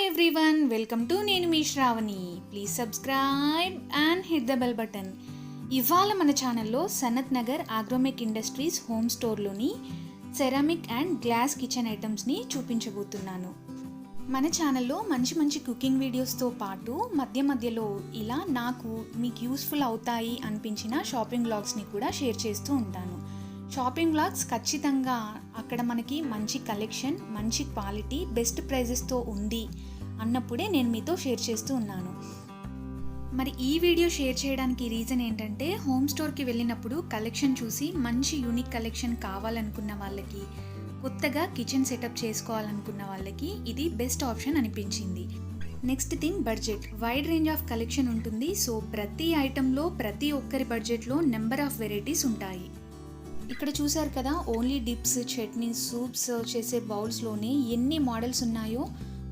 everyone, welcome to నేను మీ Shravani. Please subscribe and hit the bell button. ఇవాళ మన ఛానల్లో Sanath Nagar Agromech industries home స్టోర్లోని సెరామిక్ అండ్ గ్లాస్ కిచెన్ ఐటమ్స్ని చూపించబోతున్నాను. మన ఛానల్లో మంచి మంచి కుకింగ్ వీడియోస్తో పాటు మధ్య మధ్యలో ఇలా నాకు మీకు యూస్ఫుల్ అవుతాయి అనిపించిన షాపింగ్ వ్లాగ్స్ని కూడా షేర్ చేస్తూ ఉంటాను. షాపింగ్ వ్లాగ్స్ ఖచ్చితంగా అక్కడ మనకి మంచి కలెక్షన్, మంచి క్వాలిటీ, బెస్ట్ ప్రైజెస్తో ఉంది అన్నప్పుడే నేను మీతో షేర్ చేస్తూ ఉన్నాను. మరి ఈ వీడియో షేర్ చేయడానికి రీజన్ ఏంటంటే, హోమ్ స్టోర్కి వెళ్ళినప్పుడు కలెక్షన్ చూసి మంచి యూనిక్ కలెక్షన్ కావాలనుకున్న వాళ్ళకి, కొత్తగా కిచెన్ సెటప్ చేసుకోవాలనుకున్న వాళ్ళకి ఇది బెస్ట్ ఆప్షన్ అనిపించింది. Next thing, budget. Wide range of collection ఉంటుంది. సో ప్రతి ఐటెంలో ప్రతి ఒక్కరి బడ్జెట్లో నెంబర్ ఆఫ్ వెరైటీస్ ఉంటాయి. ఇక్కడ చూసారు కదా, only dips, chutneys, soups serve చేసే బౌల్స్లోనే ఎన్ని మోడల్స్ ఉన్నాయో.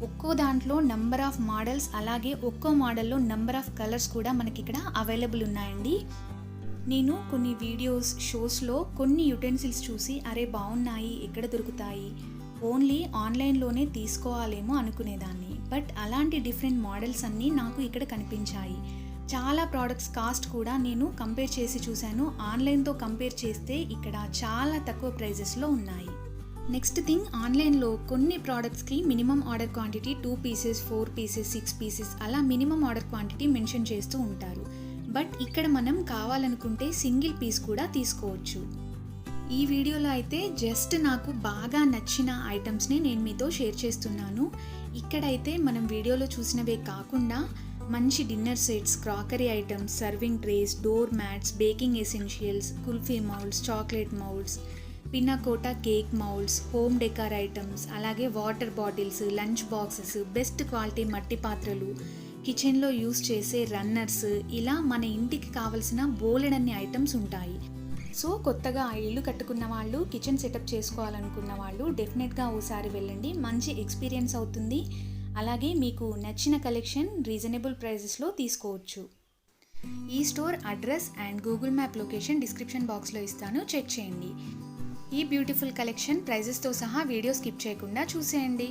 ఒక్కో దాంట్లో నెంబర్ ఆఫ్ మోడల్స్, అలాగే ఒక్కో మోడల్లో నెంబర్ ఆఫ్ కలర్స్ కూడా మనకి ఇక్కడ అవైలబుల్ ఉన్నాయండి. నేను కొన్ని వీడియోస్, షోస్లో కొన్ని యుటెన్సిల్స్ చూసి అరే బాగున్నాయి, ఎక్కడ దొరుకుతాయి, ఓన్లీ ఆన్లైన్లోనే తీసుకోవాలేమో అనుకునేదాన్ని. బట్ అలాంటి డిఫరెంట్ మోడల్స్ అన్నీ నాకు ఇక్కడ కనిపించాయి. చాలా ప్రోడక్ట్స్ కాస్ట్ కూడా నేను కంపేర్ చేసి చూశాను. ఆన్లైన్తో కంపేర్ చేస్తే ఇక్కడ చాలా తక్కువ ప్రైజెస్లో ఉన్నాయి. నెక్స్ట్ థింగ్, ఆన్లైన్లో కొన్ని ప్రోడక్ట్స్కి minimum order quantity 2 pieces, 4 pieces, 6 pieces అలా మినిమం ఆర్డర్ క్వాంటిటీ మెన్షన్ చేస్తూ ఉంటారు. బట్ ఇక్కడ మనం కావాలనుకుంటే సింగిల్ పీస్ కూడా తీసుకోవచ్చు. ఈ వీడియోలో అయితే జస్ట్ నాకు బాగా నచ్చిన ఐటమ్స్ని నేను మీతో షేర్ చేస్తున్నాను. ఇక్కడైతే మనం వీడియోలో చూసినవే కాకుండా మంచి dinner sets, crockery items, serving trays, door mats, baking essentials, kulfi moulds, chocolate moulds, panna cotta cake moulds, home decor items, అలాగే water bottles, lunch boxes, best quality మట్టి పాత్రలు, కిచెన్లో యూస్ చేసే రన్నర్స్, ఇలా మన ఇంటికి కావలసిన బోలెడన్ని ఐటమ్స్ ఉంటాయి. సో కొత్తగా ఇల్లు కట్టుకున్న వాళ్ళు, కిచెన్ సెటప్ చేసుకోవాలనుకున్న వాళ్ళు డెఫినెట్గా ఓసారి వెళ్ళండి. మంచి ఎక్స్పీరియన్స్ అవుతుంది. అలాగే మీకు నచ్చిన కలెక్షన్ రీజనబుల్ ప్రైజెస్లో తీసుకోవచ్చు. ఈ store address and Google map location description బాక్స్లో ఇస్తాను, చెక్ చేయండి. ఈ బ్యూటిఫుల్ కలెక్షన్ ప్రైజెస్తో సహా వీడియో స్కిప్ చేయకుండా చూసేయండి.